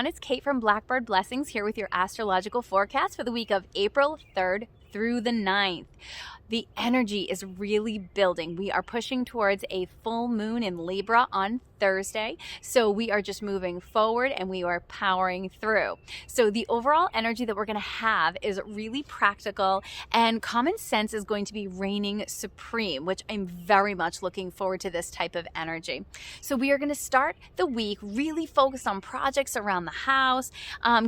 everyone, it's Kate from Blackbird Blessings here with your astrological forecast for the week of April 3rd through the 9th. The energy is really building. We are pushing towards a full moon in Libra on Thursday. So we are just moving forward and we are powering through. So the overall energy that we're going to have is really practical, and common sense is going to be reigning supreme, which I'm very much looking forward to this type of energy. So we are going to start the week really focused on projects around the house,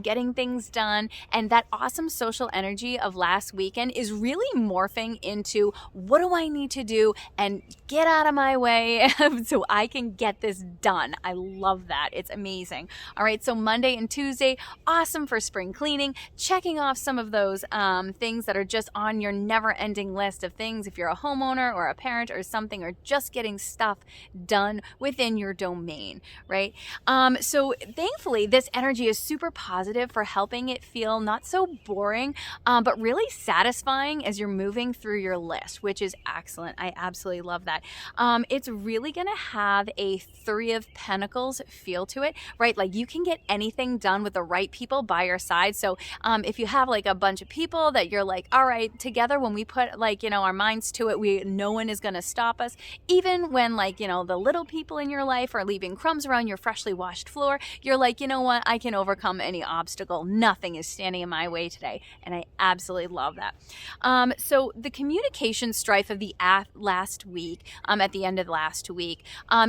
getting things done. And that awesome social energy of last weekend is really morphing into what do I need to do and get out of my way so I can get this done. I love that. It's amazing. All right, so Monday and Tuesday, awesome for spring cleaning, checking off some of those things that are just on your never-ending list of things if you're a homeowner or a parent or something, or just getting stuff done within your domain, right? So thankfully, this energy is super positive for helping it feel not so boring, but really satisfying as you're moving through your list, which is excellent. I absolutely love that. It's really going to have a Three of Pentacles feel to it, right? Like you can get anything done with the right people by your side. So if you have like a bunch of people that you're like, all right, together, when we put like, our minds to it, no one is going to stop us. Even when like, the little people in your life are leaving crumbs around your freshly washed floor, you're like, you know what? I can overcome any obstacle. Nothing is standing in my way today. And I absolutely love that. So the communication strife of the last week, at the end of last week,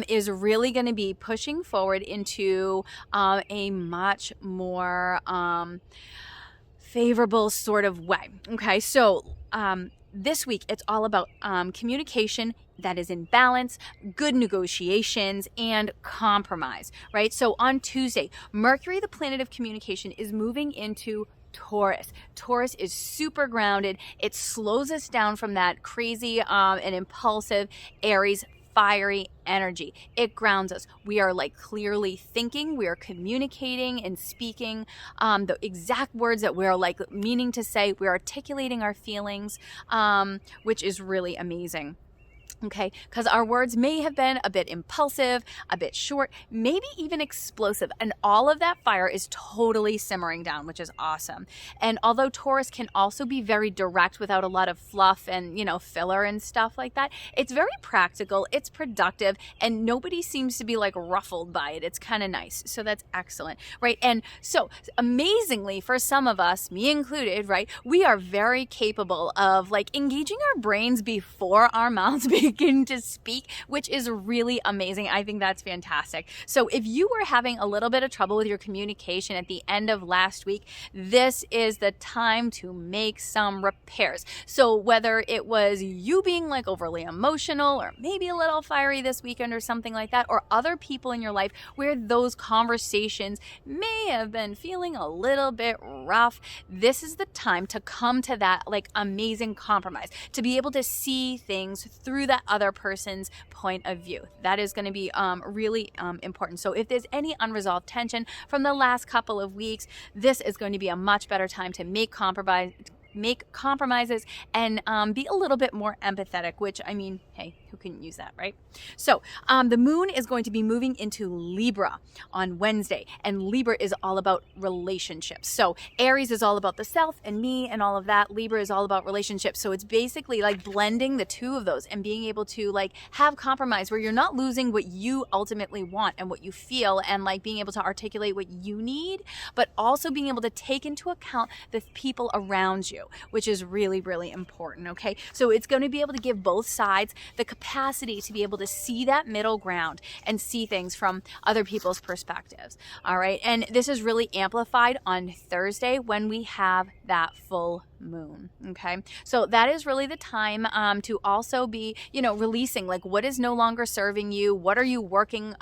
is really going to be pushing forward into a much more favorable sort of way. Okay, so this week it's all about communication that is in balance, good negotiations, and compromise, right? So on Tuesday, Mercury, the planet of communication, is moving into Taurus. Taurus is super grounded. It slows us down from that crazy and impulsive Aries fiery energy. It grounds us. We are like clearly thinking, we are communicating and speaking the exact words that we're like meaning to say. We're articulating our feelings, which is really amazing. Okay, because our words may have been a bit impulsive, a bit short, maybe even explosive. And all of that fire is totally simmering down, which is awesome. And although Taurus can also be very direct without a lot of fluff and, filler and stuff like that, it's very practical, it's productive, and nobody seems to be like ruffled by it. It's kind of nice. So that's excellent, right? And so amazingly, for some of us, me included, right, we are very capable of like engaging our brains before our mouths begin to speak, which is really amazing. I think that's fantastic. So if you were having a little bit of trouble with your communication at the end of last week, this is the time to make some repairs. So whether it was you being like overly emotional or maybe a little fiery this weekend or something like that, or other people in your life where those conversations may have been feeling a little bit rough, this is the time to come to that like amazing compromise, to be able to see things through that other person's point of view. That is going to be really important. So if there's any unresolved tension from the last couple of weeks, this is going to be a much better time to make compromises and be a little bit more empathetic, which, I mean, hey, who can use that, right? So the moon is going to be moving into Libra on Wednesday, and Libra is all about relationships. So Aries is all about the self and me and all of that. Libra is all about relationships. So it's basically like blending the two of those and being able to like have compromise where you're not losing what you ultimately want and what you feel, and like being able to articulate what you need, but also being able to take into account the people around you, which is really, really important. Okay, so it's going to be able to give both sides the capacity to be able to see that middle ground and see things from other people's perspectives. All right, and this is really amplified on Thursday when we have that full moon. Okay, so that is really the time to also be, releasing like what is no longer serving you. What are you working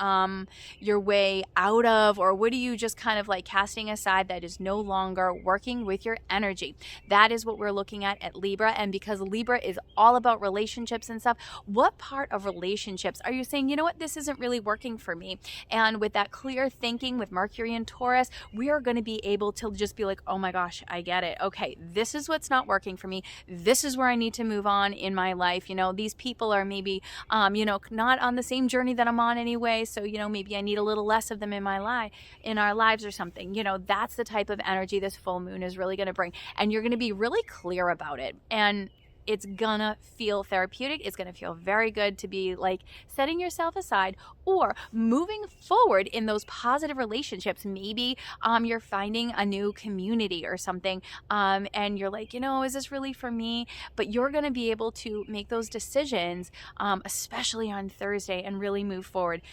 your way out of, or what are you just kind of like casting aside that is no longer working with your energy? That is what we're looking at Libra. And because Libra is all about relationships and stuff, what part of relationships are you saying, you know what, this isn't really working for me? And with that clear thinking with Mercury and Taurus, we are going to be able to just be like, oh my gosh, I get it. Okay, this is what's not working for me. This is where I need to move on in my life. These people are maybe, not on the same journey that I'm on anyway. So, maybe I need a little less of them in our lives or something. That's the type of energy this full moon is really going to bring. And you're going to be really clear about it. And it's gonna feel therapeutic. It's gonna feel very good to be like setting yourself aside or moving forward in those positive relationships. Maybe you're finding a new community or something, and you're like, is this really for me? But you're gonna be able to make those decisions, especially on Thursday, and really move forward.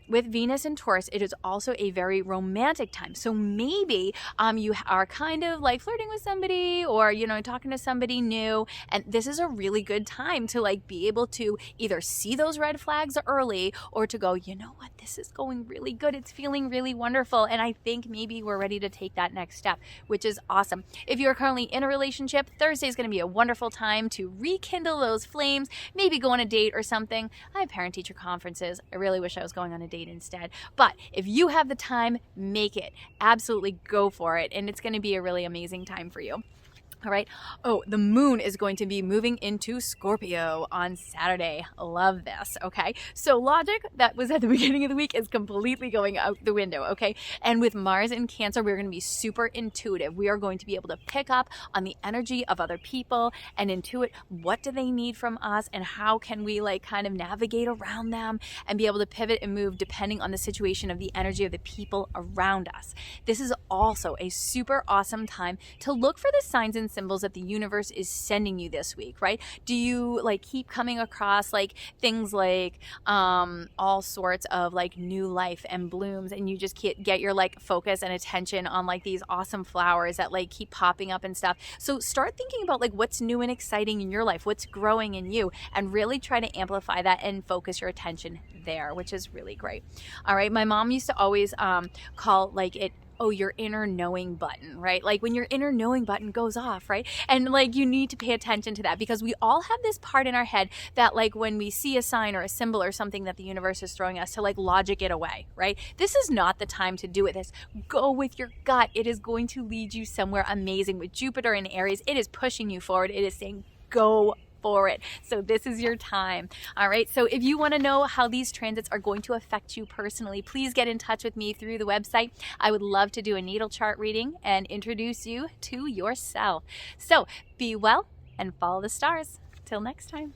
With Venus and Taurus, it is also a very romantic time. So maybe you are kind of like flirting with somebody, or talking to somebody new, and this is a really good time to like be able to either see those red flags early, or to go, what, this is going really good. It's feeling really wonderful. And I think maybe we're ready to take that next step, which is awesome. If you're currently in a relationship, Thursday is going to be a wonderful time to rekindle those flames, maybe go on a date or something. I have parent-teacher conferences. I really wish I was going on a date instead. But if you have the time, make it. Absolutely go for it. And it's going to be a really amazing time for you. All right. Oh, the moon is going to be moving into Scorpio on Saturday. Love this. Okay. So logic that was at the beginning of the week is completely going out the window. Okay. And with Mars in Cancer, we're going to be super intuitive. We are going to be able to pick up on the energy of other people and intuit what do they need from us, and how can we like kind of navigate around them and be able to pivot and move depending on the situation of the energy of the people around us. This is also a super awesome time to look for the signs and symbols that the universe is sending you this week, right? Do you like keep coming across like things like all sorts of like new life and blooms, and you just get your like focus and attention on like these awesome flowers that like keep popping up and stuff? So start thinking about like what's new and exciting in your life, what's growing in you, and really try to amplify that and focus your attention there, which is really great. All right. My mom used to always call like it, oh, your inner knowing button, right? Like when your inner knowing button goes off, right? And like you need to pay attention to that, because we all have this part in our head that like when we see a sign or a symbol or something that the universe is throwing us, to like logic it away, right? This is not the time to do it. Go with your gut. It is going to lead you somewhere amazing. With Jupiter in Aries, it is pushing you forward. It is saying, go for it. So this is your time. All right. So if you want to know how these transits are going to affect you personally, please get in touch with me through the website. I would love to do a natal chart reading and introduce you to yourself. So be well and follow the stars. Till next time.